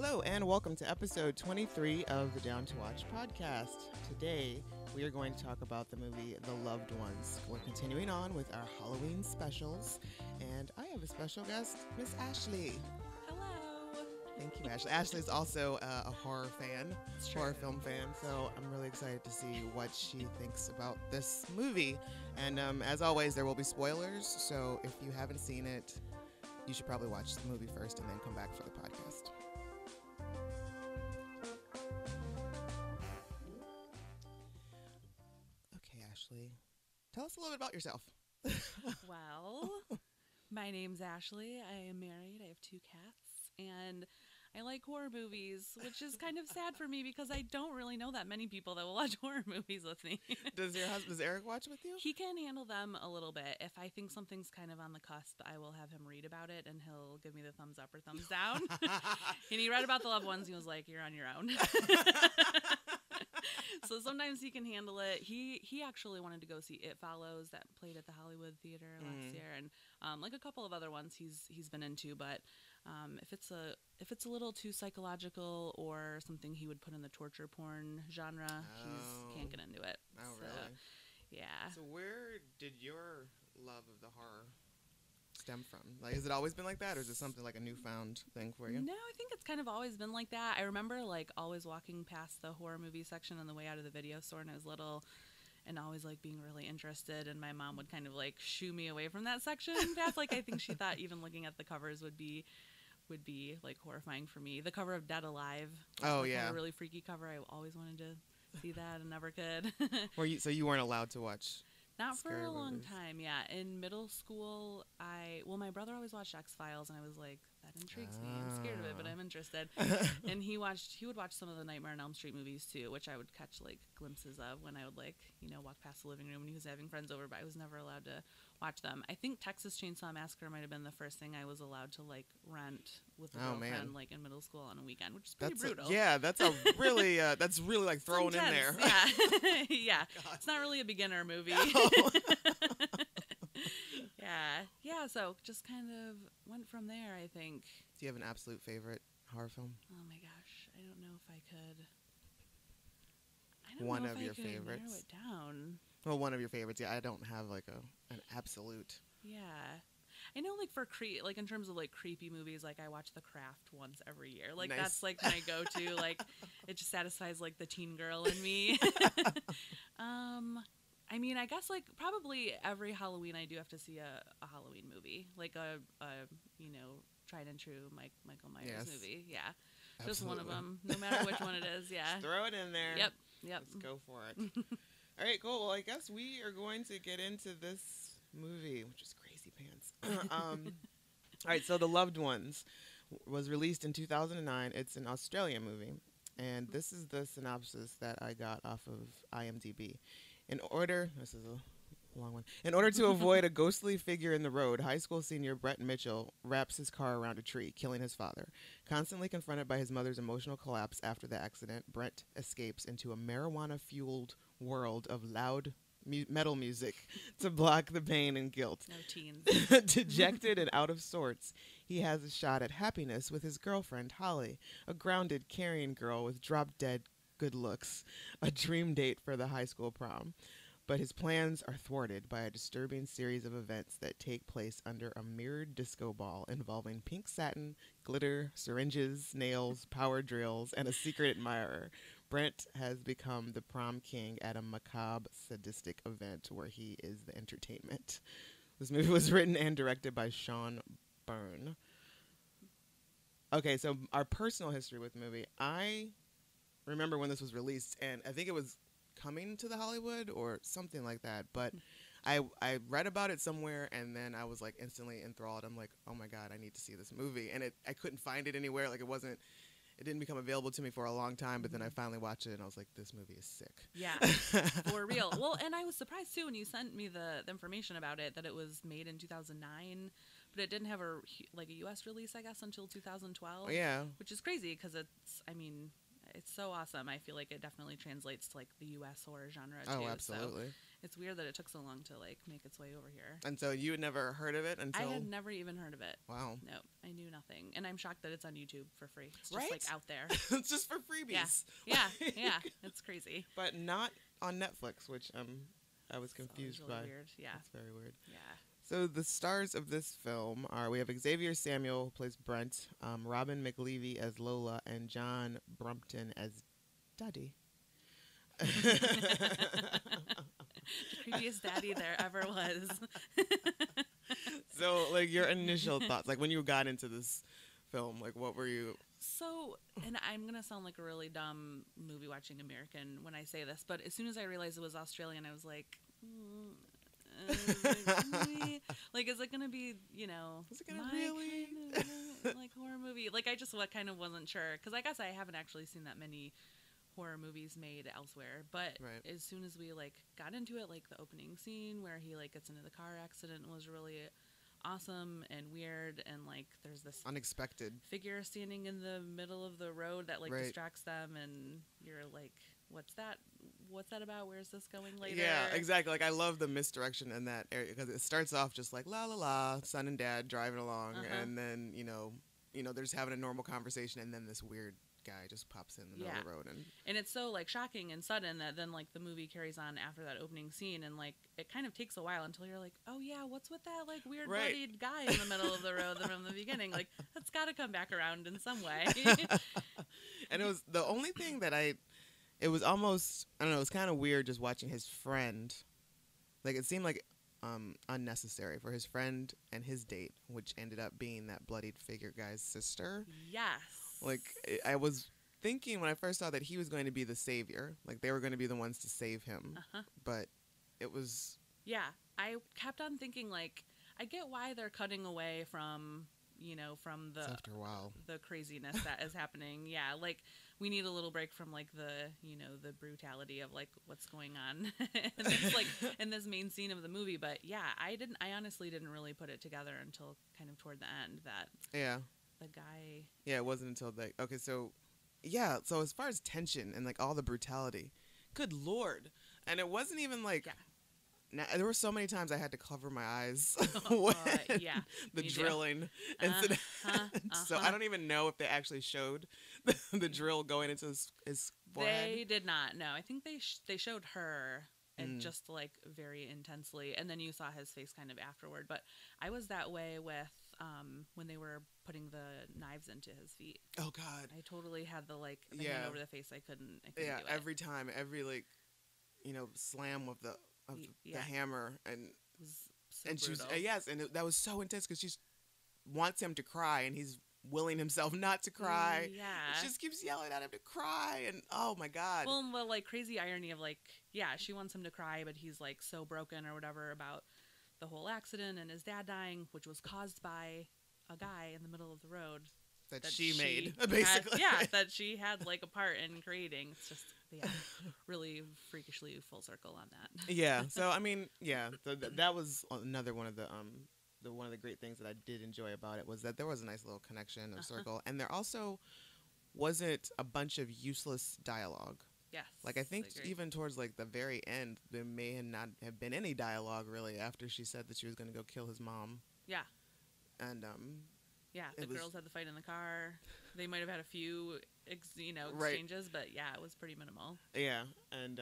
Hello and welcome to episode 23 of the Down to Watch podcast. Today we are going to talk about the movie The Loved Ones. We're continuing on with our Halloween specials, and I have a special guest, Miss Ashley. Hello. Thank you, Ashley. Ashley is also a horror fan, horror film fan, so I'm really excited to see what she thinks about this movie. And as always, there will be spoilers, so if you haven't seen it, you should probably watch the movie first and then come back for the podcast. Okay, Ashley, tell us a little bit about yourself. Well, my name's Ashley. I am married. I have 2 cats, and I like horror movies, which is kind of sad for me because I don't really know that many people that will watch horror movies with me. Does Eric watch with you? He can handle them a little bit. If I think something's kind of on the cusp, I will have him read about it, and he'll give me the thumbs up or thumbs down. And he read about The Loved Ones. He was like, "You're on your own." So sometimes he can handle it. He actually wanted to go see It Follows, that played at the Hollywood Theater last year, and like a couple of other ones he's been into. But if it's a little too psychological or something he would put in the torture porn genre, he can't get into it. Oh, so, really? Yeah. So where did your love of the horror stem from? Like, has it always been like that, or is it something like a newfound thing for you? No, I think it's kind of always been like that. I remember like always walking past the horror movie section on the way out of the video store when I was little, and always like being really interested, and my mom would kind of like shoo me away from that section. That's like, I think she thought even looking at the covers would be like horrifying for me. The cover of Dead Alive. Oh, yeah. A really freaky cover. I always wanted to see that and never could. So you weren't allowed to watch? Not for scary a long movies. time, yeah. In middle school, my brother always watched X-Files, and I was like, that intrigues me. I'm scared of it, but I'm interested. And he would watch some of the Nightmare on Elm Street movies too, which I would catch like glimpses of when I would walk past the living room when he was having friends over, but I was never allowed to watch them. I think Texas Chainsaw Massacre might have been the first thing I was allowed to like rent with a girlfriend like in middle school on a weekend, which is pretty brutal. That's a really that's really like thrown in there. Yeah. Yeah. God. It's not really a beginner movie. No. Yeah, so just kind of went from there, I think. Do you have an absolute favorite horror film? Oh my gosh, I don't know if I could. I don't One know of if your I could favorites? narrow it down. Well, one of your favorites. Yeah, I don't have like an absolute. Yeah. I know, like, for like in terms of like creepy movies, like I watch The Craft once every year. Like Nice. That's like my go-to. Like it just satisfies like the teen girl in me. I mean, I guess like probably every Halloween I do have to see a Halloween movie, like a tried and true Michael Myers movie. Yeah, Absolutely. Just one of them, no matter which one it is. Yeah, Just throw it in there. Yep. Let's go for it. All right, cool. Well, I guess we are going to get into this movie, which is Crazy Pants. All right, so The Loved Ones was released in 2009. It's an Australian movie, and this is the synopsis that I got off of IMDb. This is a long one. In order to avoid a ghostly figure in the road, high school senior Brett Mitchell wraps his car around a tree, killing his father. Constantly confronted by his mother's emotional collapse after the accident, Brett escapes into a marijuana-fueled world of loud metal music to block the pain and guilt. No teens. Dejected and out of sorts, he has a shot at happiness with his girlfriend, Holly, a grounded, caring girl with drop-dead good looks, a dream date for the high school prom. But his plans are thwarted by a disturbing series of events that take place under a mirrored disco ball involving pink satin, glitter, syringes, nails, power drills, and a secret admirer. Brent has become the prom king at a macabre, sadistic event where he is the entertainment. This movie was written and directed by Sean Byrne. Okay, so our personal history with the movie. I remember when this was released, and I think it was coming to the Hollywood or something like that, but I read about it somewhere, and then I was like instantly enthralled. I'm like, oh my god, I need to see this movie, and I couldn't find it anywhere. Like it didn't become available to me for a long time, but then I finally watched it, and I was like, this movie is sick. Yeah, for real. Well, and I was surprised too when you sent me the information about it that it was made in 2009, but it didn't have a U.S. release, I guess, until 2012. Yeah, which is crazy because it's, I mean, it's so awesome. I feel like it definitely translates to like the U.S. horror genre too. Oh, absolutely. So it's weird that it took so long to like make its way over here. And so you had never heard of it until? I had never even heard of it. Wow. No, I knew nothing, and I'm shocked that it's on YouTube for free. It's just Right? like out there. It's just for freebies. Yeah, yeah, it's crazy. But not on Netflix, which I was confused It's really by. weird. Yeah, It's very weird. yeah. So the stars of this film are, we have Xavier Samuel, who plays Brent, Robin McLeavy as Lola, and John Brumpton as Daddy. The creepiest daddy there ever was. So, like, your initial thoughts, like, when you got into this film, like, what were you? So, and I'm going to sound like a really dumb movie watching American when I say this, but as soon as I realized it was Australian, I was like, like, is it going to be, you know, Is it going to really? kind of, like, horror movie? Like, I just kind of wasn't sure, because I guess I haven't actually seen that many horror movies made elsewhere, but Right. as soon as we, like, got into it, like, the opening scene where he, like, gets into the car accident was really awesome and weird, and like there's this Unexpected. figure standing in the middle of the road that like Right. distracts them, and you're like, what's that about, where's this going later? Yeah, exactly. Like, I love the misdirection in that area, because it starts off just like la la la, son and dad driving along, and then you know they're just having a normal conversation, and then this weird guy just pops in the middle of the road, and it's so like shocking and sudden that then like the movie carries on after that opening scene, and like it kind of takes a while until you're like, oh yeah, what's with that like weird Right. bloodied guy in the middle of the road from the beginning? Like that's got to come back around in some way. And it was the only thing that it was almost, I don't know, it was kind of weird just watching his friend. Like, it seemed like unnecessary for his friend and his date, which ended up being that bloodied figure guy's sister. Yes. Like, I was thinking when I first saw that he was going to be the savior, like they were going to be the ones to save him, but it was... Yeah, I kept on thinking, like, I get why they're cutting away from, from the After a while. the craziness that is happening. Yeah, like, we need a little break from, like, the brutality of, like, what's going on and it's, like, in this main scene of the movie. But, yeah, I honestly didn't really put it together until kind of toward the end that Yeah. the guy... Yeah, it wasn't until, like, okay, so, yeah, so as far as tension and, like, all the brutality, good Lord. And it wasn't even, like... Yeah. Now, there were so many times I had to cover my eyes Yeah, the drilling incident. So I don't even know if they actually showed the drill going into his forehead. They did not. No, I think they showed her and just like very intensely, and then you saw his face kind of afterward. But I was that way with when they were putting the knives into his feet. Oh God! I totally had the hand over the face. I couldn't do it. Every time, every slam of the hammer, and she was that was so intense because she wants him to cry, and he's willing himself not to cry. Yeah, she just keeps yelling at him to cry, and oh my God. Well, the crazy irony of she wants him to cry, but he's so broken or whatever about the whole accident and his dad dying, which was caused by a guy in the middle of the road that she made, basically. That she had a part in creating. It's just really freakishly full circle on that. Yeah. So I mean, that was another one of the one of the great things that I did enjoy about it was that there was a nice little connection of circle, and there also wasn't a bunch of useless dialogue. Yes. I think even towards the very end, there may not have been any dialogue really after she said that she was going to go kill his mom. Yeah. And yeah, the girls had the fight in the car. They might have had a few, exchanges, but yeah, it was pretty minimal. Yeah, and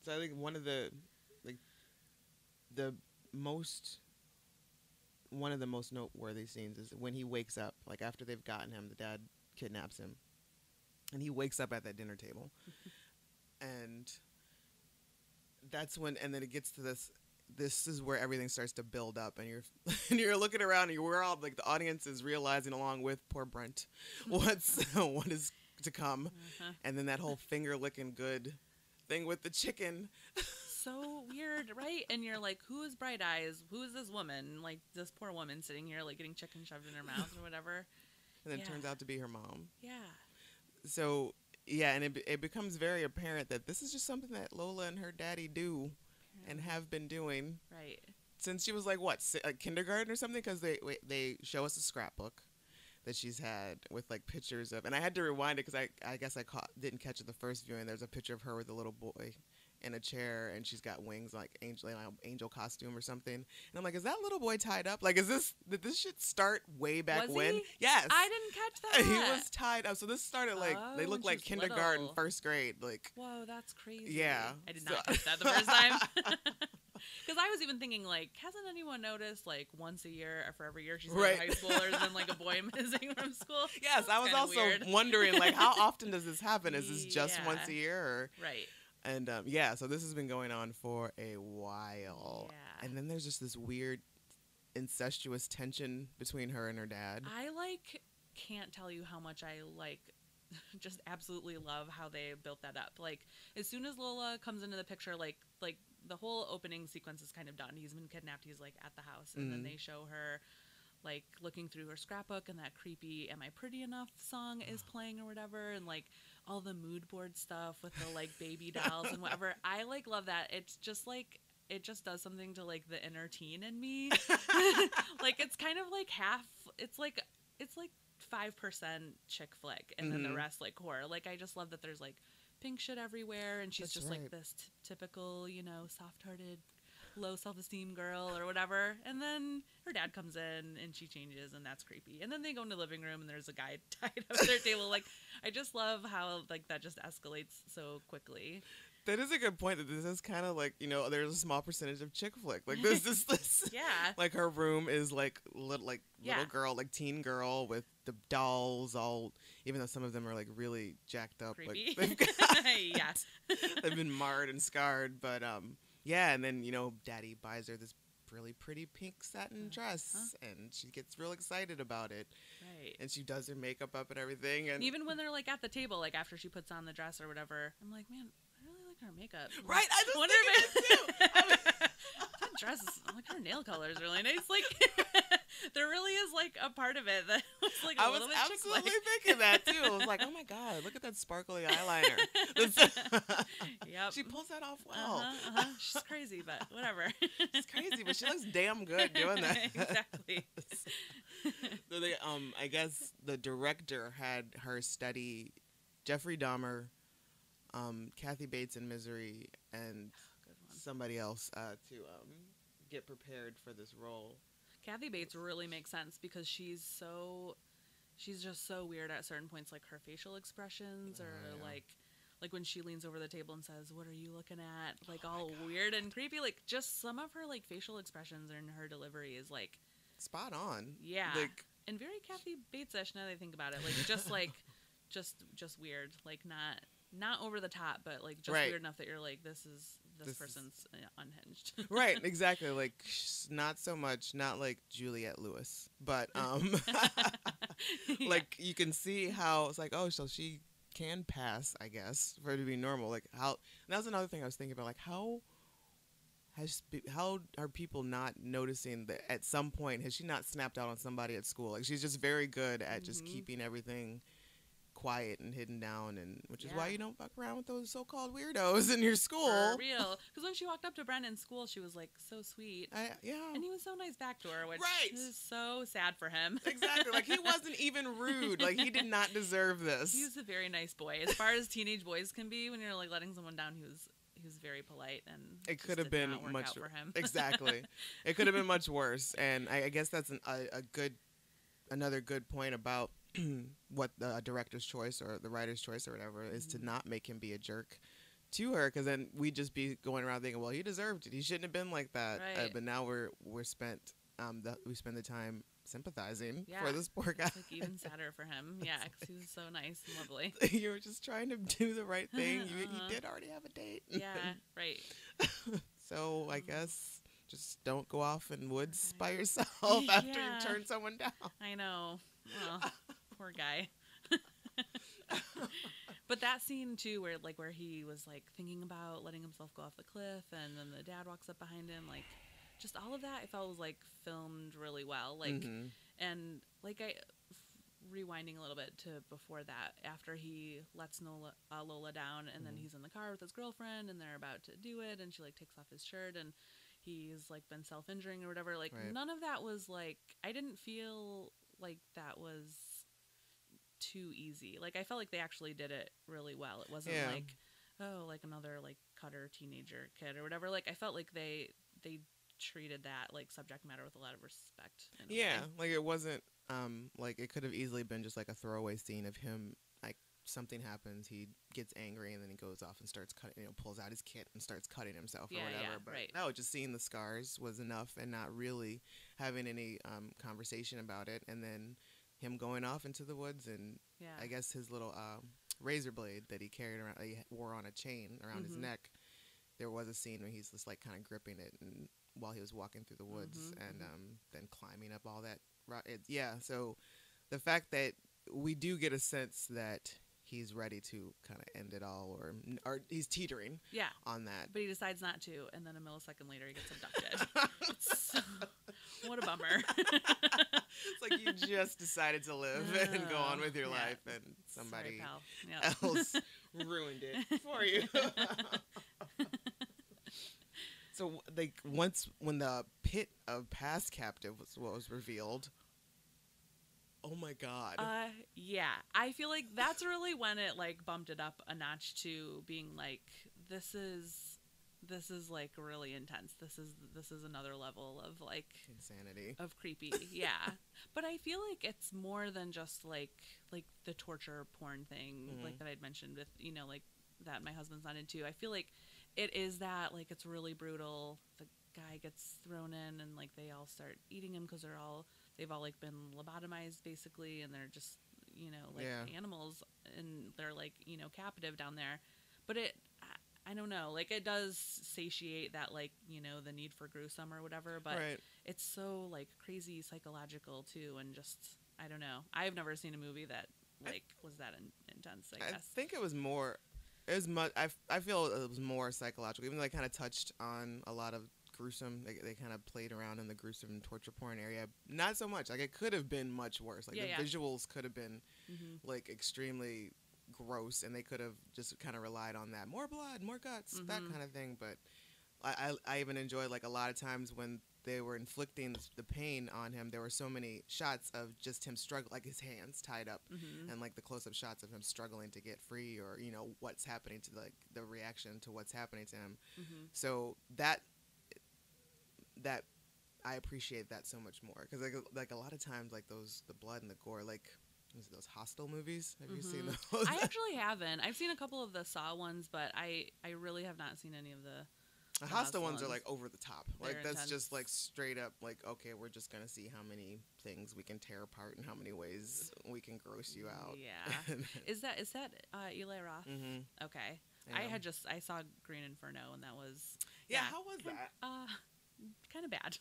so I think one of the most noteworthy scenes is when he wakes up, after they've gotten him, the dad kidnaps him, and he wakes up at that dinner table, and that's when, and then it gets to this. This is where everything starts to build up, and you're looking around, and we're all the audience is realizing along with poor Brent what is to come, and then that whole finger licking good thing with the chicken. So weird, right? And you're like, who is Bright Eyes? Who is this woman? This poor woman sitting here getting chicken shoved in her mouth or whatever. And then it turns out to be her mom. Yeah. So yeah, and it becomes very apparent that this is just something that Lola and her daddy do. And have been doing right since she was kindergarten or something, because they show us a scrapbook that she's had with like pictures of, and I had to rewind it because I guess I didn't catch it the first viewing. There's a picture of her with a little boy in a chair, and she's got wings like angel costume or something. And I'm like, is that little boy tied up? Like, did this shit start way back when? Yes, I didn't catch that. He was tied up. So this started like they look like kindergarten, first grade. Like, whoa, that's crazy. Yeah, I did not catch that the first time. Because I was even thinking, like, hasn't anyone noticed, like, once a year or for every year she's in high school, there's been, like, a boy missing from school? Yes, I was also wondering, like, how often does this happen? Is this just once a year? Or? Right. And, so this has been going on for a while. Yeah. And then there's just this weird incestuous tension between her and her dad. I, like, can't tell you how much I, like, just absolutely love how they built that up. Like, as soon as Lola comes into the picture, like the whole opening sequence is kind of done. He's been kidnapped. He's like at the house, and then they show her like looking through her scrapbook, and that creepy "Am I Pretty Enough" song is playing or whatever, and like all the mood board stuff with the like baby dolls and whatever. I like love that. It's just like it just does something to like the inner teen in me. Like it's kind of like half. It's like 5% chick flick, and then the rest like horror. Like I just love that there's like pink shit everywhere, and she's like this typical, you know, soft-hearted, low self-esteem girl or whatever. And then her dad comes in, and she changes, and that's creepy. And then they go in the living room, and there's a guy tied up at their table. Like, I just love how like that just escalates so quickly. That is a good point. That this is kind of like, you know, there's a small percentage of chick flick. Like this. Yeah. Like her room is like little girl, like teen girl with the dolls all. Even though some of them are like really jacked up, creepy. Like Yes. They've been marred and scarred. But yeah. And then, you know, Daddy buys her this really pretty pink satin dress, and she gets real excited about it. Right. And she does her makeup up and everything. And even when they're like at the table, like after she puts on the dress or whatever, I'm like, man, I really like her makeup. Right. I just wonder if it too. That dress, like her nail color is really nice. Like there really is like a part of it that was like a little bit chick flick. I was absolutely thinking that too. I was like, oh my god, look at that sparkly eyeliner. Yep. She pulls that off well. She's crazy, but whatever. She's crazy, but she looks damn good doing that. Exactly. So they, I guess the director had her study Jeffrey Dahmer, Kathy Bates in Misery, and somebody else to get prepared for this role. Kathy Bates really makes sense because she's just so weird at certain points, like her facial expressions or like when she leans over the table and says, "What are you looking at?" Like all weird and creepy. Like just some of her like facial expressions and her delivery is like spot on. Yeah. Like, and very Kathy Bates-ish now that I think about it. Like just weird. Like not over the top, but like just weird enough that you're like, this person's unhinged. Right, exactly. Like not so much, not like Juliette Lewis, but like you can see how it's like, oh, so she can pass, I guess, for it to be normal. Like how, and that was another thing I was thinking about. Like how are people not noticing that at some point has she not snapped out on somebody at school? Like she's just very good at just keeping everything quiet and hidden down, and which is why you don't fuck around with those so-called weirdos in your school. For real. Because when she walked up to Brennan in school, she was like so sweet. Yeah. And he was so nice back to her, which right. is so sad for him. Exactly. Like he wasn't even rude. Like he did not deserve this. He was a very nice boy. As far as teenage boys can be, when you're like letting someone down, he was very polite, and it could have been much out for him. Exactly. It could have been much worse, and I guess that's another good point about what the director's choice or the writer's choice or whatever is to not make him be a jerk to her, because then we'd just be going around thinking, well, he deserved it. He shouldn't have been like that. Right. But now we spend the time sympathizing for this poor guy. It's like even sadder for him. Yeah, because he was so nice and lovely. You were just trying to do the right thing. You did already have a date. Yeah, right. So I guess just don't go off in woods by yourself after you turn someone down. I know. Well, poor guy. But that scene too, where he was like thinking about letting himself go off the cliff, and then the dad walks up behind him, like just all of that, I felt was like filmed really well. Like, and like rewinding a little bit to before that, after he lets Lola down, and then he's in the car with his girlfriend, and they're about to do it, and she like takes off his shirt, and he's like been self-injuring or whatever. Like none of that was like, I didn't feel like that was too easy. Like, I felt like they actually did it really well. It wasn't like, oh, like another like cutter teenager kid or whatever. Like, I felt like they treated that like subject matter with a lot of respect. Like it wasn't like it could have easily been just like a throwaway scene of him, like something happens, he gets angry, and then he goes off and starts cutting, pulls out his kit and starts cutting himself or whatever. But no, just seeing the scars was enough, and not really having any conversation about it. And then him going off into the woods, and I guess his little razor blade that he carried around, he wore on a chain around his neck. There was a scene where he's just like kind of gripping it, and while he was walking through the woods, and then climbing up all that. So the fact that we do get a sense that he's ready to kind of end it all, or he's teetering on that. But he decides not to, and then a millisecond later he gets abducted. What a bummer. It's like you just decided to live and go on with your life, and somebody else ruined it for you. So, like, when the pit of past captive was revealed, oh my God. I feel like that's really when it like bumped it up a notch to being like, this is like really intense. This is another level of like insanity, of creepy. But I feel like it's more than just like the torture porn thing, like that I'd mentioned with, like that my husband's not into. I feel like it is that, like, it's really brutal. The guy gets thrown in, and like they all start eating him because they've all like been lobotomized basically, and they're just animals, and they're like captive down there. But I don't know, like it does satiate that like the need for gruesome or whatever, but it's so like crazy psychological too, and just I don't know. I've never seen a movie that like was that intense. I guess. I think it was more. It was much. I feel it was more psychological. Even though they kind of touched on a lot of gruesome. They kind of played around in the gruesome torture porn area. Not so much. Like it could have been much worse. Like the visuals could have been like extremely gross, and they could have just kind of relied on that. More blood, more guts, that kind of thing. But I even enjoyed like a lot of times when they were inflicting the pain on him, there were so many shots of just him struggling, like his hands tied up, and like the close-up shots of him struggling to get free, or what's happening to like the reaction to what's happening to him. So that I appreciate that so much more, because like a lot of times like the blood and the gore, like those Hostel movies. Have you seen those? I actually haven't. I've seen a couple of the Saw ones, but I really have not seen any of the Hostile ones are like over the top. Like that's intense. Just like straight up like, okay, we're just gonna see how many things we can tear apart and how many ways we can gross you out. Yeah. is that Eli Roth? Okay. Yeah. I saw Green Inferno, and that was how was that? Kind of bad.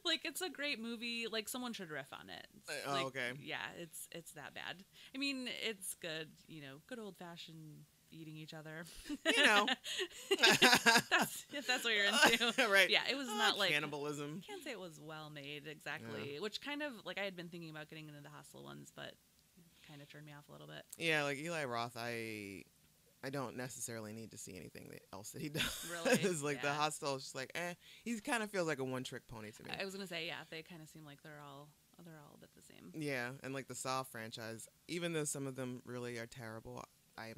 Like it's a great movie. Like someone should riff on it. Like, okay. Yeah, it's that bad. I mean, it's good. Good old fashioned eating each other. if that's what you're into. Right. Yeah, it was not like cannibalism. I can't say it was well made exactly. Yeah. Which kind of like I had been thinking about getting into the Hostel ones, but kind of turned me off a little bit. Yeah, like Eli Roth, I don't necessarily need to see anything else that he does. Really? It's like the Hostel is just like, he kind of feels like a one-trick pony to me. I was gonna say, they kind of seem like they're all a bit the same. Yeah, and like the Saw franchise, even though some of them really are terrible, I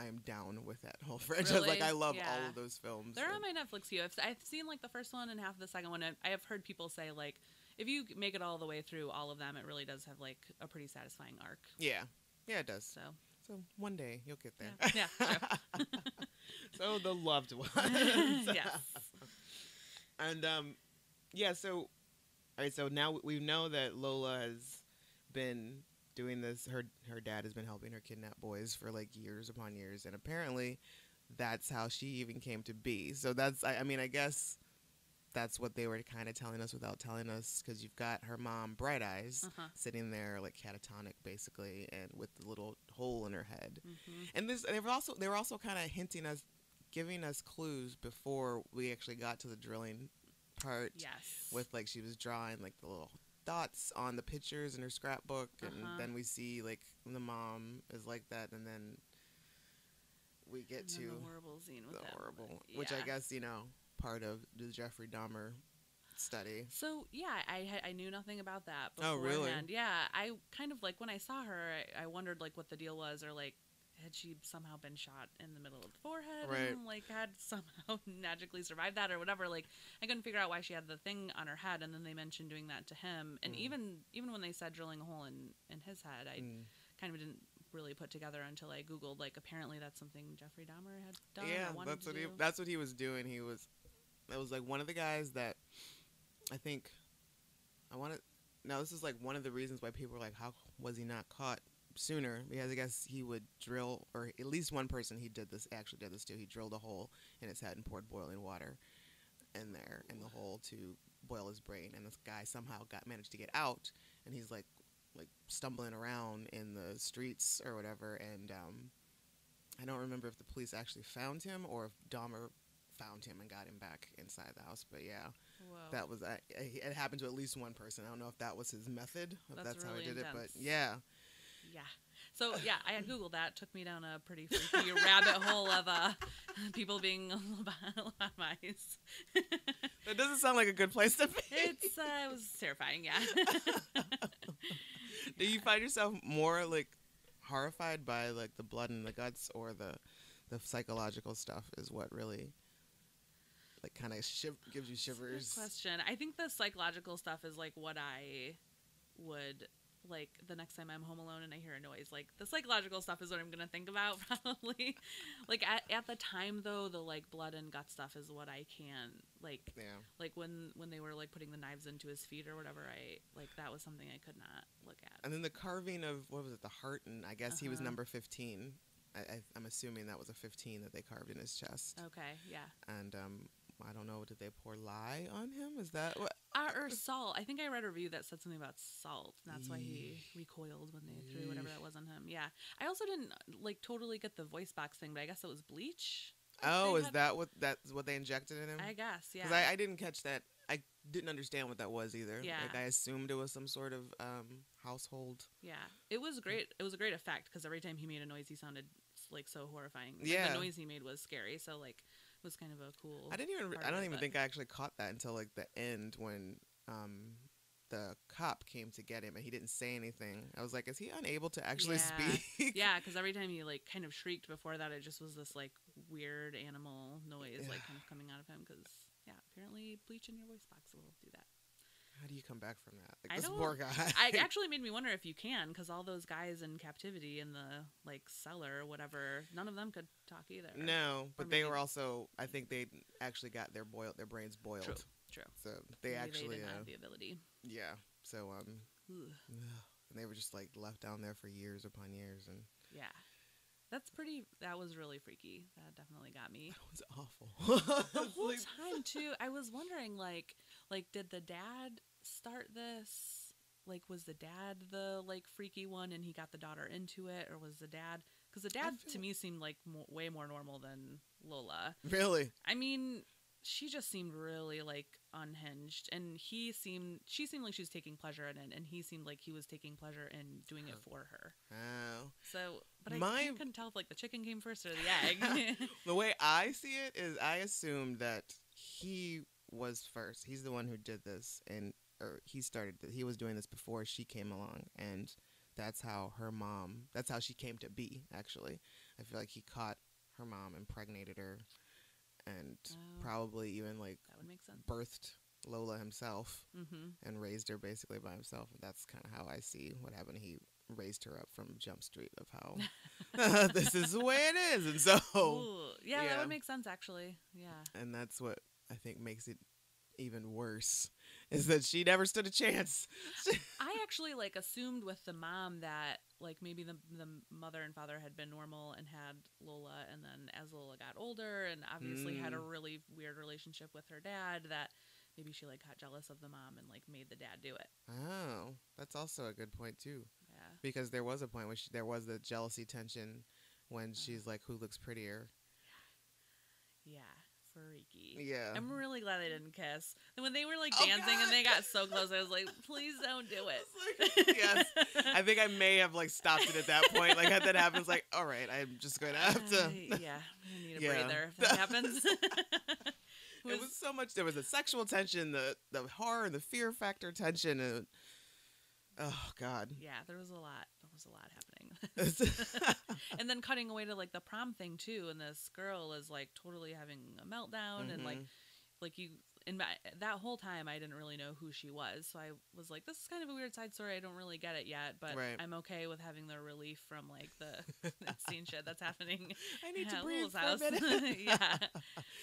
am down with that whole franchise. Really? Like I love all of those films. They're on my Netflix queue. I've seen like the first one and half of the second one. I have heard people say like if you make it all the way through all of them, it really does have like a pretty satisfying arc. Yeah, it does. So one day you'll get there. Yeah, true. So the loved one. Yes. And so all right, so now we know that Lola has been doing this. Her dad has been helping her kidnap boys for like years upon years, and apparently that's how she even came to be. So that's I mean I guess that's what they were kind of telling us without telling us, because you've got her mom, Bright Eyes, sitting there like catatonic basically, and with the little hole in her head. And they were also kind of giving us clues before we actually got to the drilling part. Yes. With like she was drawing like the little dots on the pictures in her scrapbook, and then we see like the mom is like that, and then we get to the horrible scene with which I guess part of the Jeffrey Dahmer study. So yeah, I knew nothing about that Oh, beforehand. really? Yeah, I kind of like when I saw her, I wondered like what the deal was, or like had she somehow been shot in the middle of the forehead Right. and like had somehow magically survived that or whatever. Like I couldn't figure out why she had the thing on her head, and then they mentioned doing that to him, and even when they said drilling a hole in his head, I kind of didn't really put together until I googled like apparently that's something Jeffrey Dahmer had done. Yeah, or wanted to do. that's what he was doing. That was like one of the guys that I think now this is like one of the reasons why people were like, how was he not caught sooner? Because I guess he would drill, or at least one person actually did this too. He drilled a hole in his head and poured boiling water in the hole to boil his brain, and this guy somehow managed to get out, and he's like stumbling around in the streets or whatever, and I don't remember if the police actually found him or if Dahmer found him and got him back inside the house. But yeah, Whoa. that was it happened to at least one person. I don't know if that was his method, if that's how really he did intense. it, but yeah. Yeah. So yeah, I had googled that. Took me down a pretty freaky rabbit hole of people being lobotomized. That doesn't sound like a good place to be. It was terrifying. Yeah. Do you find yourself more like horrified by like the blood and the guts, or the psychological stuff is what really like kind of gives you shivers? Good question. I think the psychological stuff is like what I would like the next time I'm home alone and I hear a noise. Like the psychological stuff is what I'm gonna think about probably. Like at the time though, the like blood and gut stuff is what I can like. Yeah. Like when they were like putting the knives into his feet or whatever, I like that was something I could not look at. And then the carving of what was it, the heart, and I guess he was number 15. I'm assuming that was a 15 that they carved in his chest. Okay, yeah. And I don't know, did they pour lye on him? Is that what? Or salt. I think I read a review that said something about salt. And that's why he recoiled when they threw whatever that was on him. Yeah. I also didn't like totally get the voice box thing, but I guess it was bleach. Oh, is that's what they injected in him? I guess, yeah. Because I didn't catch that. I didn't understand what that was either. Yeah. Like I assumed it was some sort of household. Yeah. It was great. It was a great effect because every time he made a noise, he sounded like so horrifying. Like, yeah. The noise he made was scary. So like it was kind of a cool. I don't even think I actually caught that until like the end when the cop came to get him and he didn't say anything. I was like, is he unable to actually speak? Yeah, because every time he like kind of shrieked before that, it just was this like weird animal noise like kind of coming out of him. Because yeah, apparently bleach in your voice box will do that. How do you come back from that? Like, this poor guy. It actually made me wonder if you can, because all those guys in captivity in the like cellar or whatever, none of them could talk either. No, but they were also. I think they actually got their brains boiled. True. So they maybe actually they didn't have the ability. Yeah. So and they were just like left down there for years upon years, and yeah. That was really freaky. That definitely got me. That was awful. The whole time too, I was wondering like did the dad start this? Like was the dad the like freaky one and he got the daughter into it, or was the dad? Because the dad to me seemed like way more normal than Lola. Really? I mean, she just seemed really like unhinged, and she seemed like she was taking pleasure in it, and he seemed like he was taking pleasure in doing it for her. Oh. So, but I couldn't tell if like the chicken came first or the egg. The way I see it is, I assumed that he was first. He's the one who did this, or he started. He was doing this before she came along, and that's how she came to be. Actually, I feel like he caught her mom, impregnated her, and probably even like that would make sense. Birthed Lola himself and raised her basically by himself. And that's kind of how I see what happened. He raised her up from Jump Street of how this is the way it is. And so yeah, that would make sense actually. Yeah. And that's what I think makes it even worse, is that she never stood a chance. I actually like assumed with the mom that like maybe the mother and father had been normal and had Lola, and then as Lola got older and obviously had a really weird relationship with her dad, that maybe she like got jealous of the mom and like made the dad do it. Oh, that's also a good point too. Yeah. Because there was a point where there was the jealousy tension when she's like, who looks prettier? Yeah. Freaky. Yeah. I'm really glad they didn't kiss. And when they were like dancing and they got so close, I was like, please don't do it. Like, yes. I think I may have like stopped it at that point. Like had that happens, like, all right, I'm just going to have to. Yeah. I need a breather if that happens. It was so much. There was the sexual tension, the horror, and the fear factor tension, and oh god. Yeah, there was a lot. There was a lot happening. And then cutting away to like the prom thing too, and this girl is like totally having a meltdown, and like you. That whole time, I didn't really know who she was, so I was like, "This is kind of a weird side story. I don't really get it yet, but I'm okay with having the relief from like the insane shit that's happening." I need to Lil's breathe for a minute. Yeah,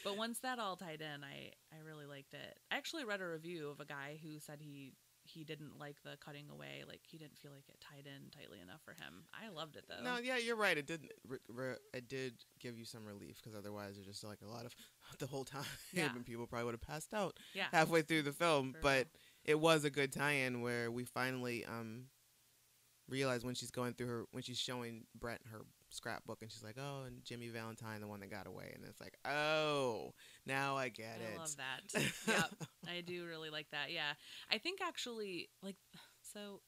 but once that all tied in, I really liked it. I actually read a review of a guy who said he didn't like the cutting away, like he didn't feel like it tied in tightly enough for him. I loved it though. No, yeah, you're right. It did. It did give you some relief because otherwise, it's just like a lot of the whole time. Yeah. And people probably would have passed out Yeah. halfway through the film. For but real. it was a good tie-in where we finally realized when she's showing Brett her scrapbook and she's like, "Oh, and Jimmy Valentine, the one that got away," and it's like, "Oh, now I get it." I love that. Yep, I do really like that. Yeah, I think actually, like, so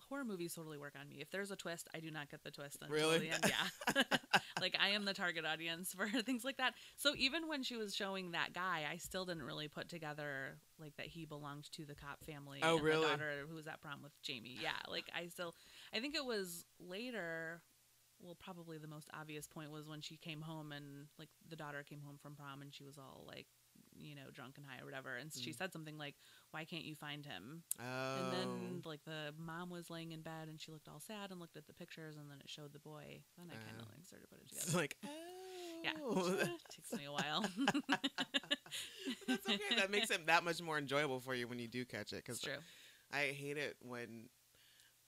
horror movies totally work on me. If there's a twist, I do not get the twist until Really? the end. Yeah, like I am the target audience for things like that. So even when she was showing that guy, I still didn't really put together like that he belonged to the cop family. Oh, and really? The daughter who was at prom with Jamie. Yeah, like I think it was later. Well, probably the most obvious point was when she came home and like the daughter came home from prom and she was all like, you know, drunk and high or whatever. And she said something like, "Why can't you find him?" Oh. And then like the mom was laying in bed and she looked all sad and looked at the pictures and then it showed the boy. Then I kind of like started to put it together. It's like, Yeah, it takes me a while. That's okay. That makes it that much more enjoyable for you when you do catch it. Cause It's true. I hate it when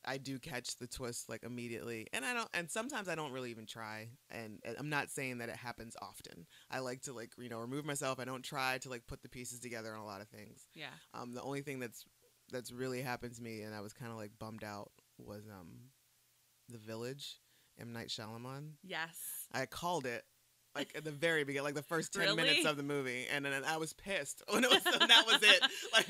I do catch the twist like immediately, and sometimes I don't really even try. And I'm not saying that it happens often. I like to like remove myself. I don't try to like put the pieces together on a lot of things. Yeah. The only thing that's really happened to me, and I was kind of like bummed out, was The Village, M. Night Shyamalan. Yes. I called it. Like at the very beginning, like the first 10 Really? minutes of the movie, and then I was pissed when that was it. Like,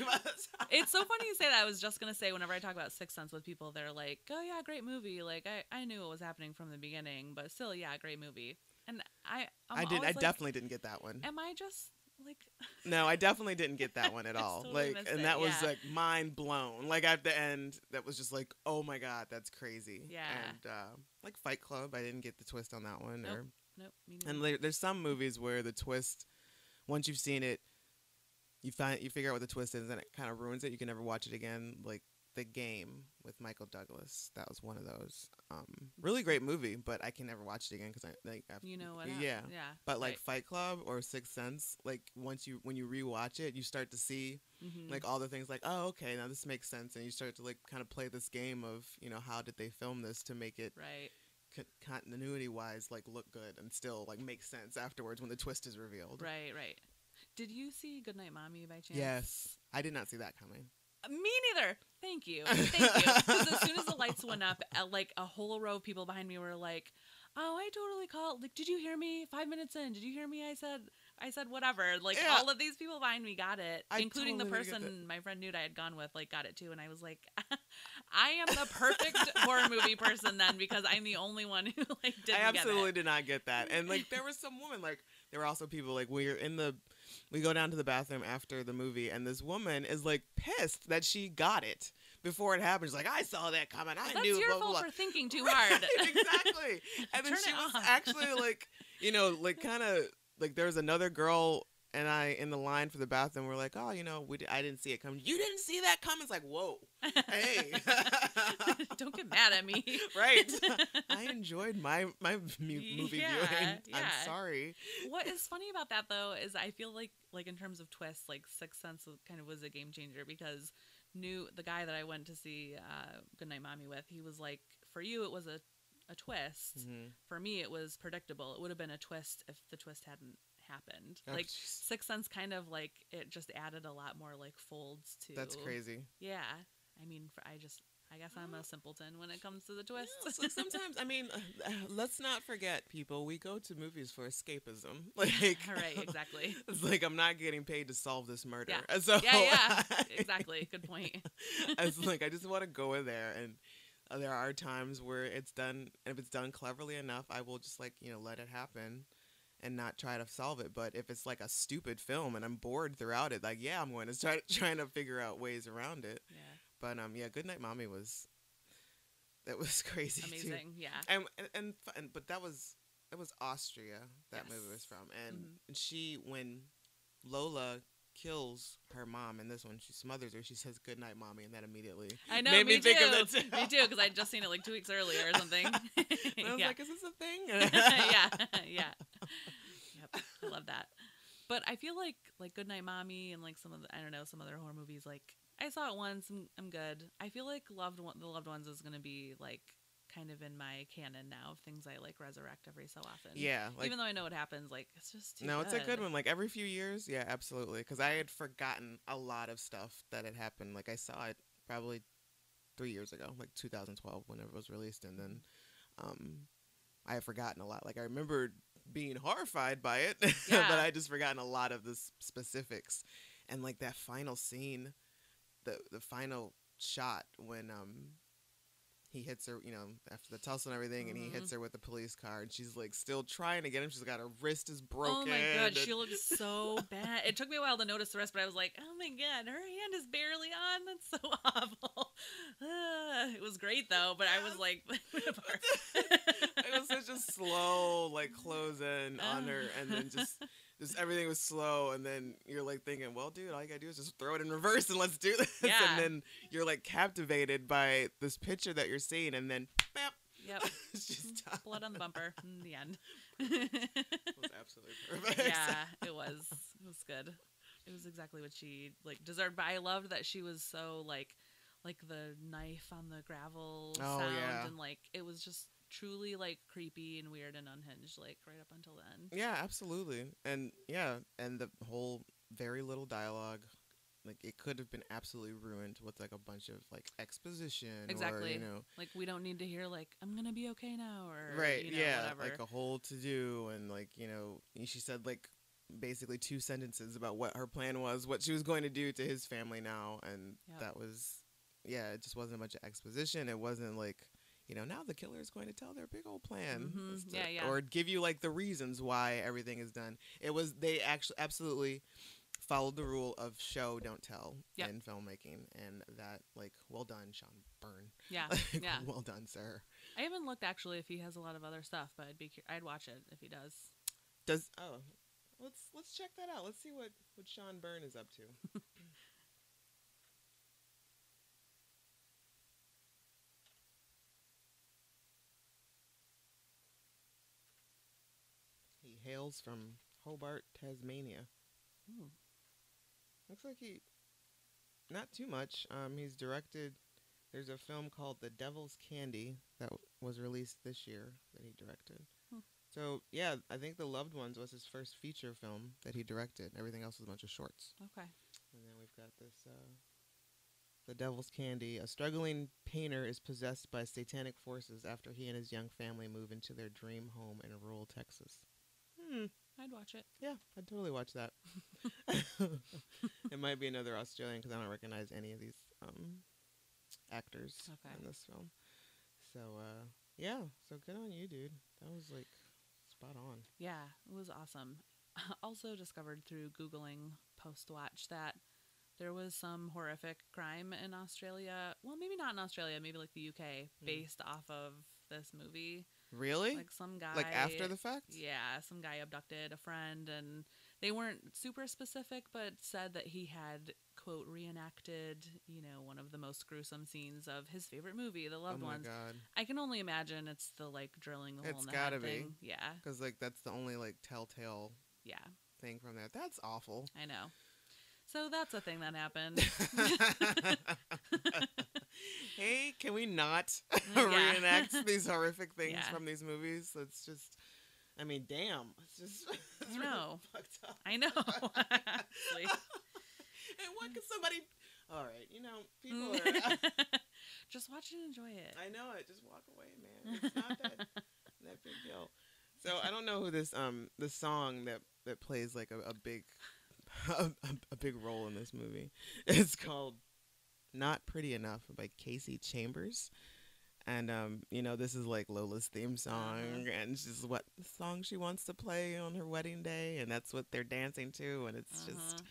It's so funny you say that. I was just gonna say whenever I talk about Sixth Sense with people, they're like, "Oh yeah, great movie." Like I knew what was happening from the beginning, but still, yeah, great movie. And I definitely didn't get that one. Am I just like? No, I definitely didn't get that one at I all. totally Like, missed and it, that was yeah. like mind blown. Like at the end, that was just like, oh my god, that's crazy. Yeah. And like Fight Club, I didn't get the twist on that one. Nope. Or Nope. Me and neither. there's some movies where the twist, once you've seen it, you figure out what the twist is, and it kind of ruins it. You can never watch it again. Like The Game with Michael Douglas, that was one of those. Really great movie, but I can never watch it again because You know what? Yeah. Yeah. But like right. Fight Club or Sixth Sense, like when you rewatch it, you start to see like all the things like, oh, okay, now this makes sense, and you start to like kind of play this game of how did they film this to make it Right. continuity wise like look good and still like make sense afterwards when the twist is revealed. Right. Right. Did you see Goodnight Mommy by chance? Yes, I did not see that coming. Me neither. Thank you. Thank you. Because as soon as the lights went up, like a whole row of people behind me were like, "Oh, I totally called. Like, did you hear me? 5 minutes in, did you hear me? I said whatever." Like Yeah. all of these people behind me got it, including totally the get that. person my friend Nude I had gone with. Like got it too, and I was like, "I am the perfect horror movie person then because I'm the only one who like didn't I absolutely get it." did not get that. And like there was some woman, like there were also people like we go down to the bathroom after the movie, and this woman is like pissed that she got it before it happened. She's like, "I saw that coming. I That's knew." your blah, blah, fault blah. for thinking too hard. Right, exactly. And then Turn she it was off. actually like, like kind of like there was another girl and I in the line for the bathroom. We're like, "Oh, I didn't see it coming." "You didn't see that coming?" It's like, whoa, hey. Don't get mad at me. Right. I enjoyed my movie Yeah, viewing. yeah. I'm sorry. What is funny about that though is I feel like in terms of twists, like Sixth Sense kind of was a game changer because the guy that I went to see Goodnight Mommy with, he was like, for you it was a twist. Mm-hmm. For me it was predictable. It would have been a twist if the twist hadn't happened. Oh, like jeez. Sixth Sense kind of like it just added a lot more like folds to. That's crazy. Yeah. I mean, I guess I'm a simpleton when it comes to the twist. Yeah, so sometimes, I mean, let's not forget, people, we go to movies for escapism. Like, Right, exactly. It's like I'm not getting paid to solve this murder. Yeah. So Yeah, exactly. Good point. It's like I just want to go in there, and there are times where it's done, and if it's done cleverly enough, I will just like let it happen. and not try to solve it. But if it's like a stupid film and I'm bored throughout it, like, yeah, I'm going to start trying to figure out ways around it. Yeah. But yeah, Goodnight Mommy was crazy Amazing. too. Yeah. And but it was Austria that movie was from, and she, when Lola kills her mom in this one, she smothers her, she says "Goodnight, Mommy," and that immediately made me think of that too. Me too, because I'd just seen it like 2 weeks earlier or something. And I was like, is this a thing? Yeah. Yep, I love that. But I feel like Goodnight Mommy and like some other horror movies, like I saw it once, I'm good. I feel like The Loved Ones is gonna be like kind of in my canon now of things I like resurrect every so often. Yeah, like, even though I know what happens, like it's just too it's a good one. Like every few years, yeah, absolutely. Because I had forgotten a lot of stuff that had happened. Like I saw it probably 3 years ago, like 2012, whenever it was released, and then I had forgotten a lot. Like I remember being horrified by it, Yeah. but I had just forgotten a lot of the specifics. And like that final scene, the final shot when he hits her, after the tussle and everything, and he hits her with the police car, and she's like still trying to get him. She's got her wrist is broken. Oh my god, she looks so bad. It took me a while to notice the rest, but I was like, oh my god, her hand is barely on. That's so awful. It was great though, but I was like, it was such a slow like close in on her, and then just everything was slow, and then you're like thinking, well, dude, all you gotta do is just throw it in reverse and let's do this. Yeah. And then you're like captivated by this picture that you're seeing, and then bam, yep, it's just done. blood on the bumper in the end. It was absolutely perfect. Yeah, it was good. It was exactly what she like deserved. But I loved that she was so like the knife on the gravel sound, and like it was just truly like creepy and weird and unhinged, like right up until the end. Yeah, absolutely. And and the whole very little dialogue, like it could have been absolutely ruined with like a bunch of like exposition. Exactly. Or, like we don't need to hear like I'm gonna be okay now, or right, whatever. like a whole to do, and like she said like basically 2 sentences about what her plan was, what she was going to do to his family now, and that was it just wasn't a bunch of exposition. It wasn't like now the killer is going to tell their big old plan. Or give you like the reasons why everything is done. They actually absolutely followed the rule of show, don't tell in filmmaking. And that, like, well done, Sean Byrne. Yeah. Yeah. Well done, sir. I haven't looked actually if he has a lot of other stuff, but I'd watch it if he does. Let's check that out. Let's see what Sean Byrne is up to. He hails from Hobart, Tasmania. Looks like not too much. He's directed, there's a film called The Devil's Candy that was released this year that he directed. So, yeah, I think The Loved Ones was his first feature film that he directed. Everything else was a bunch of shorts. Okay. And then we've got this, The Devil's Candy. A struggling painter is possessed by satanic forces after he and his young family move into their dream home in rural Texas. I'd watch it. Yeah, I'd totally watch that. It might be another Australian because I don't recognize any of these actors in this film. So, so good on you, dude. That was like spot on. Yeah, it was awesome. Also discovered through Googling post-watch that there was some horrific crime in Australia. Well, maybe not in Australia, maybe like the UK, based off of this movie. Really? Like some guy. Like after the fact? Yeah, some guy abducted a friend, and they weren't super specific, but said that he had, quote, reenacted, one of the most gruesome scenes of his favorite movie, The Loved Ones. Oh my god. I can only imagine it's the, like, drilling the hole in the gotta head be. thing. Yeah. Because, like, that's the only, like, telltale thing from that. That's awful. I know. So that's a thing that happened. Hey, can we not reenact these horrific things from these movies? That's just, I mean, damn. It's just, I know. Really fucked up. I know. And what could somebody, all right, people are. Just watch and enjoy it. I know it. Just walk away, man. It's not that big deal. So I don't know who this the song that plays like a big a big role in this movie. It's called "Not Pretty Enough" by Casey Chambers. And this is like Lola's theme song, Uh-huh. and she's what song she wants to play on her wedding day, and that's what they're dancing to, and it's Uh-huh. just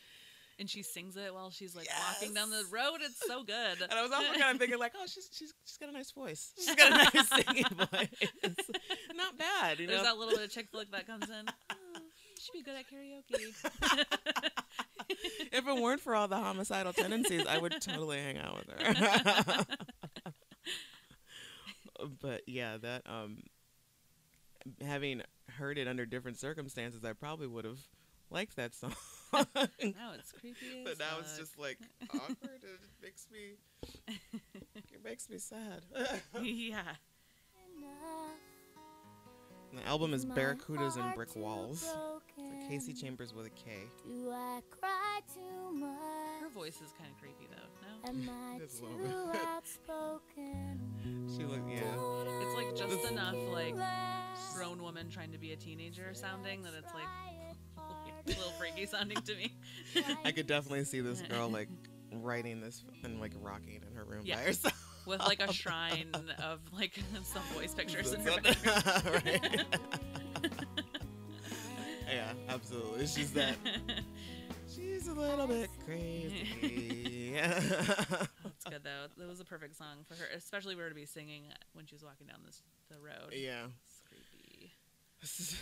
And she sings it while she's like walking down the yes. road. It's so good. And I was also kind of thinking like, oh, she's got a nice voice. She's got a nice singing voice. Not bad, There's that little bit of chick flick that comes in. Oh, she'd be good at karaoke. If it weren't for all the homicidal tendencies, I would totally hang out with her. But yeah, that having heard it under different circumstances, I probably would have liked that song. Now it's creepy as But now fuck. it's just like awkward. It makes me sad. Yeah. And the album is Barracudas and Brick Walls. For Casey Chambers with a K. Do I cry too much? Her voice is kind of creepy though. No, Am I Just a too little bit. outspoken? She look it's like just This- enough like grown woman trying to be a teenager sounding that it's like a little freaky sounding to me. I could definitely see this girl like writing this and like rocking in her room Yeah. by herself. With like a shrine of like some boys pictures in her bedroom. Right. Yeah, absolutely. She's that. She's a little bit crazy. That's good though. That was a perfect song for her, especially for her to be singing when she was walking down the road. Yeah. It's creepy.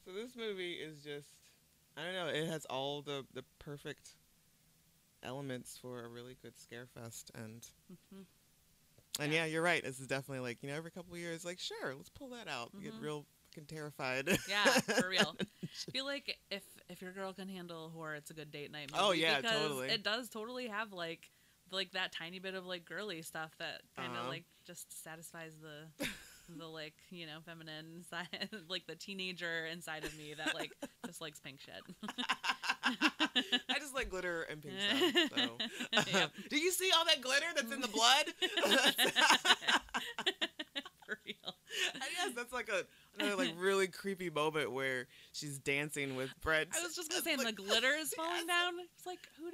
So this movie is just, I don't know, it has all the perfect elements for a really good scare fest, and Yeah. yeah, you're right. This is definitely like, every couple of years, like, sure, let's pull that out. Get real fucking terrified. Yeah, for real. I feel like if your girl can handle horror, it's a good date night movie. Oh, yeah, because totally. it does totally have like that tiny bit of like girly stuff that kind of like just satisfies the like feminine side, like the teenager inside of me that like just likes pink shit. I just like glitter and pink stuff. So. Yep. Do you see all that glitter that's in the blood? For real. I guess that's like another like really creepy moment where she's dancing with Brett. I was just gonna say, and like, the glitter is falling down. It's like who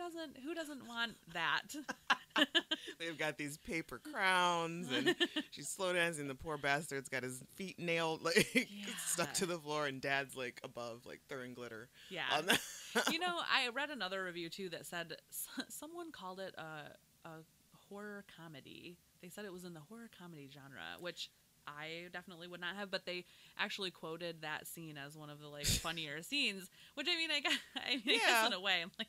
doesn't want that? They've got these paper crowns, and she's slow dancing. The poor bastard's got his feet nailed, like stuck to the floor, and Dad's like above, like throwing glitter. Yeah. On the I read another review too that said someone called it a horror comedy. They said it was in the horror comedy genre, which I definitely would not have, but they actually quoted that scene as one of the like funnier scenes, which I guess in a way, I'm like,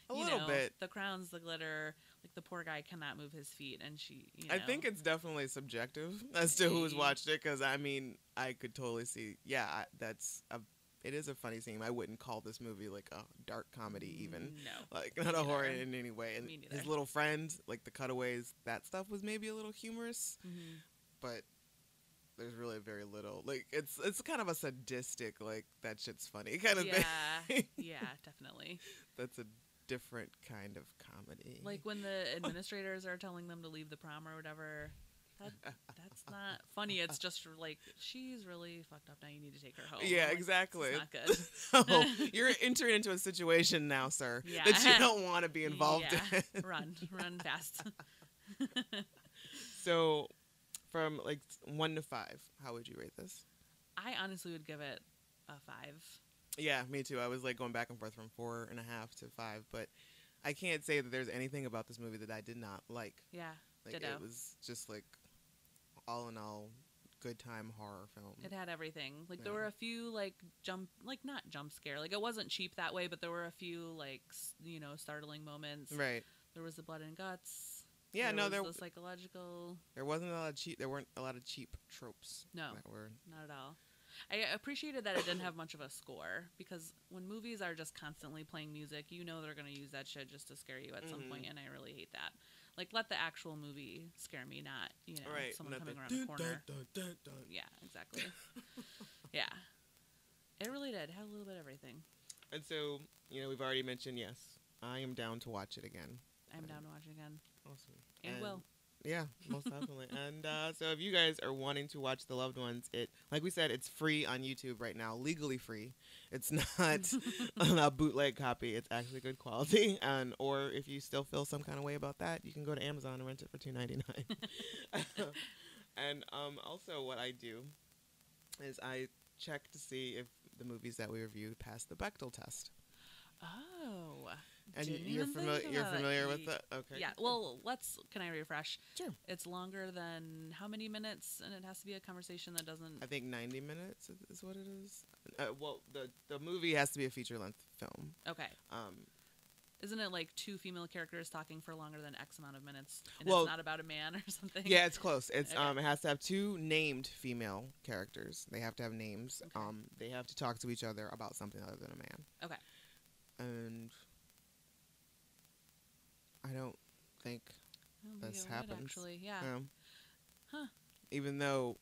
a little bit. The crowns, the glitter, like the poor guy cannot move his feet, and she, I think it's definitely subjective as to who's watched it, because I could totally see. Yeah, it is a funny scene. I wouldn't call this movie like a dark comedy, even. No, Like not a horror in any way. And Me neither. his little friend, like the cutaways, that stuff was maybe a little humorous, but there's really very little. Like it's kind of a sadistic, like that shit's funny kind of thing. Yeah, definitely. That's a different kind of comedy. Like when the administrators are telling them to leave the prom or whatever. That's not funny. It's just like, she's really fucked up now. You need to take her home. Yeah, Like, exactly. It's not good. Oh, you're entering into a situation now, sir, Yeah. that you don't want to be involved in. Run fast. So, from like 1 to 5, how would you rate this? I honestly would give it a 5. Yeah, me too. I was like going back and forth from 4.5 to 5, but I can't say that there's anything about this movie that I did not like. Yeah, Like ditto. it was just like all in all, good time horror film. It had everything. Like there Yeah. were a few not jump scare. Like it wasn't cheap that way, but there were a few like startling moments. Right. There was the blood and guts. Yeah. there was the psychological. There wasn't a lot of cheap. There weren't a lot of cheap tropes. No. That were. Not at all. I appreciated that it didn't have much of a score, because when movies are just constantly playing music, they're going to use that shit just to scare you at some point, and I really hate that. Like, let the actual movie scare me, not, Right. someone Not coming the around the corner. dun, dun, dun. Yeah, exactly. Yeah. It really did. It had a little bit of everything. And so, we've already mentioned, yes, I am down to watch it again. I'm down to watch it again. Awesome. And will. Yeah, most definitely. And so if you guys are wanting to watch The Loved Ones, like we said, it's free on YouTube right now, legally free. It's not a bootleg copy. It's actually good quality. And or if you still feel some kind of way about that, you can go to Amazon and rent it for $2.99. And also what I do is I check to see if the movies that we review pass the Bechdel test. Oh. And Didn't you're even familiar. think You're about familiar it. with the. Okay. Yeah. Well, can I refresh? Sure. It's longer than how many minutes, and it has to be a conversation that doesn't. I think 90 minutes is what it is. Well, the movie has to be a feature length film. Okay. Um, Isn't it like two female characters talking for longer than X amount of minutes, and Well, it's not about a man or something? yeah, it's close. It's Okay. it has to have two named female characters. They have to have names. Okay. They have to talk to each other about something other than a man. Okay. And I don't think I don't think this it would, happens. actually. Yeah. Huh. Even though,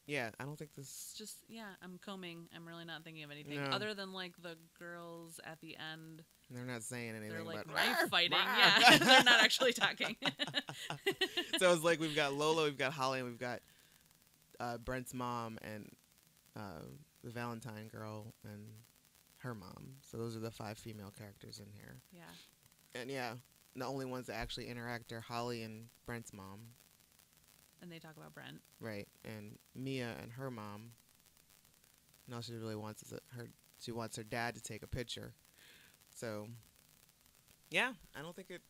yeah, I don't think this. It's just I'm combing. I'm really not thinking of anything No. other than like the girls at the end. They're not saying anything. They're like but knife fighting. "Rawr." Yeah, they're not actually talking. So it's like we've got Lola, we've got Holly, and we've got Brent's mom and the Valentine girl and her mom. So those are the 5 female characters in here. Yeah. And yeah, the only ones that actually interact are Holly and Brent's mom. And they talk about Brent. Right. And Mia and her mom. And all she really wants is she wants her dad to take a picture. So, yeah, I don't think it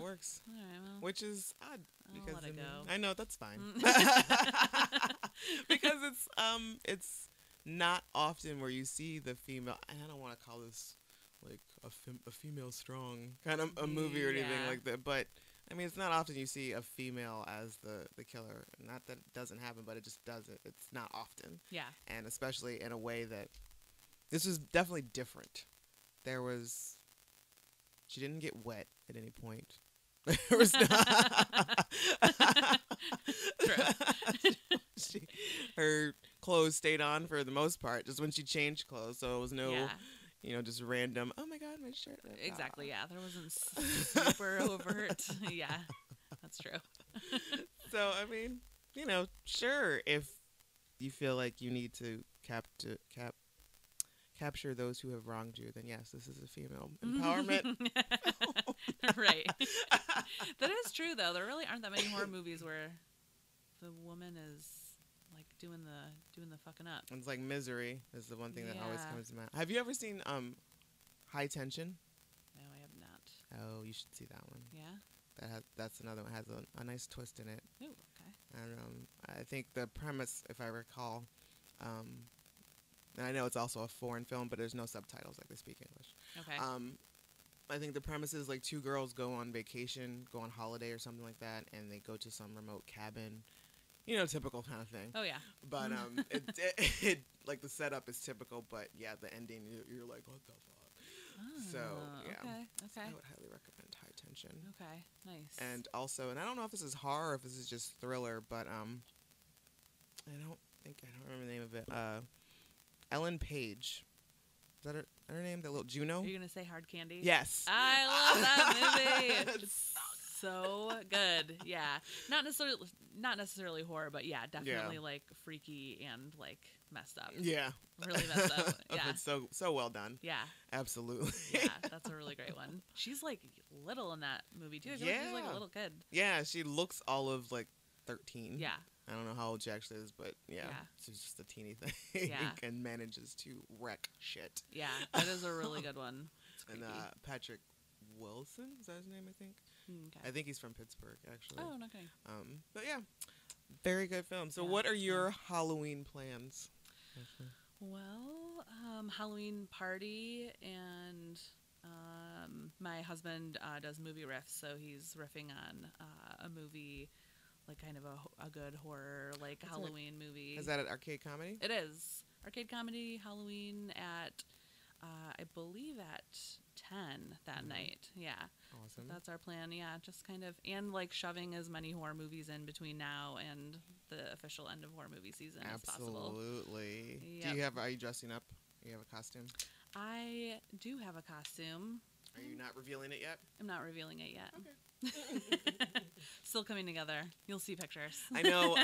works. All right, well, Which is odd. I'll Because let it go. I know, that's fine. Because it's not often where you see the female, and I don't want to call this like a female strong kind of a movie or anything Yeah. like that, but I mean, it's not often you see a female as the killer. Not that it doesn't happen, but it just doesn't. It's not often. Yeah. And especially in a way that this was definitely different. She didn't get wet at any point. There was her clothes stayed on for the most part, just when she changed clothes. So it was no, just random, oh my God, my shirt. Exactly. Yeah. There wasn't super overt. Yeah. That's true. So, I mean, sure, if you feel like you need to capture those who have wronged you, then yes, this is a female empowerment. Right. That is true, though. There really aren't that many horror movies where the woman is like doing the fucking up. It's like Misery is the one thing that always Yeah. comes to mind. Have you ever seen High Tension? No, I have not. Oh, you should see that one. Yeah. That's another one. It has a nice twist in it. Ooh. Okay. And I think the premise, if I recall, and I know it's also a foreign film, but there's no subtitles, like they speak English. Okay. I think the premise is like 2 girls go on vacation, go on holiday or something like that, and they go to some remote cabin. Typical kind of thing. Oh yeah. But it like the setup is typical, but yeah, the ending you're like, what the fuck? So yeah, Okay. So I would highly recommend High Tension. Okay. Nice. And also, and I don't know if this is horror or if this is just thriller, but I don't remember the name of it. Ellen Page. Is that her name? That little Juno? Are you gonna say Hard Candy? Yes. I love that movie. It's so good. Yeah. Not necessarily horror, but yeah, definitely like freaky and like messed up. Yeah. Really messed up. Yeah. It's so well done. Yeah. Absolutely. Yeah, that's a really great one. She's like little in that movie too. I feel like she's like a little kid. Yeah, she looks all of like 13. Yeah. I don't know how old she actually is, but yeah. She's just a teeny thing. Yeah. And manages to wreck shit. Yeah, that is a really good one. It's And creepy. Patrick Wilson, is that his name, I think? Okay. I think he's from Pittsburgh, actually. Oh, okay. But yeah, very good film. So Yeah, what are it's your Halloween plans? Well, Halloween party, and my husband does movie riffs, so he's riffing on a movie, like kind of a good horror, like That's Halloween movie. Is that an arcade comedy? It is. Arcade comedy, Halloween at, I believe at 10 that night. Yeah. Awesome. That's our plan. Yeah. Just kind of, and like shoving as many horror movies in between now and the official end of horror movie season as possible. Absolutely. Yep. Are you dressing up? You have a costume? I do have a costume. Are you not revealing it yet? I'm not revealing it yet. Okay. Still coming together. You'll see pictures. I know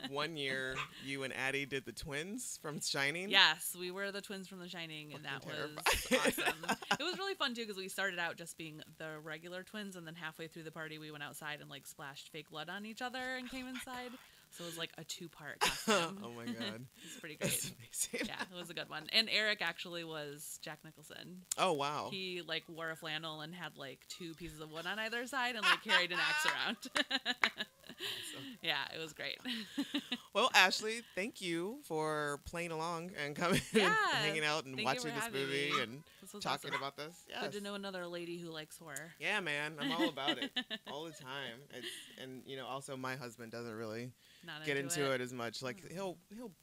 1 year you and Addie did the twins from Shining. Yes, we were the twins from The Shining, and that was awesome. It was really fun, too, because we started out just being the regular twins, and then halfway through the party, we went outside and, like, splashed fake blood on each other and came inside. So it was like a 2-part costume. Oh, my God. It was pretty great. That's amazing. Yeah, it was a good one. And Eric actually was Jack Nicholson. Oh, wow. He, like, wore a flannel and had, like, 2 pieces of wood on either side and, like, carried an axe around. Awesome. Yeah, it was great. Well, Ashley, thank you for playing along and coming and hanging out and watching this movie and talking about this. Yes. Good to know another lady who likes horror. Yeah, man. I'm all about it all the time. And, you know, also my husband doesn't really get into it as much. Like, he'll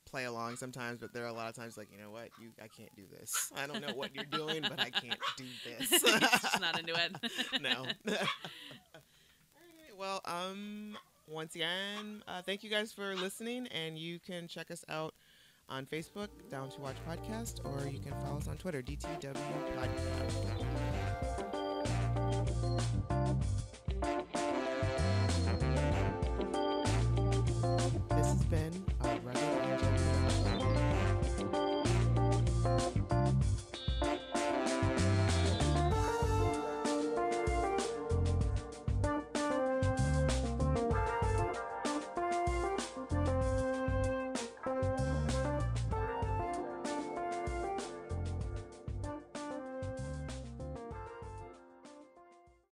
play along sometimes, but there are a lot of times like, you know what? I can't do this. I don't know what you're doing, but I can't do this. He's just not into it. No. All right, well, once again, thank you guys for listening, and you can check us out on Facebook, Down to Watch Podcast, or you can follow us on Twitter, DTW Podcast.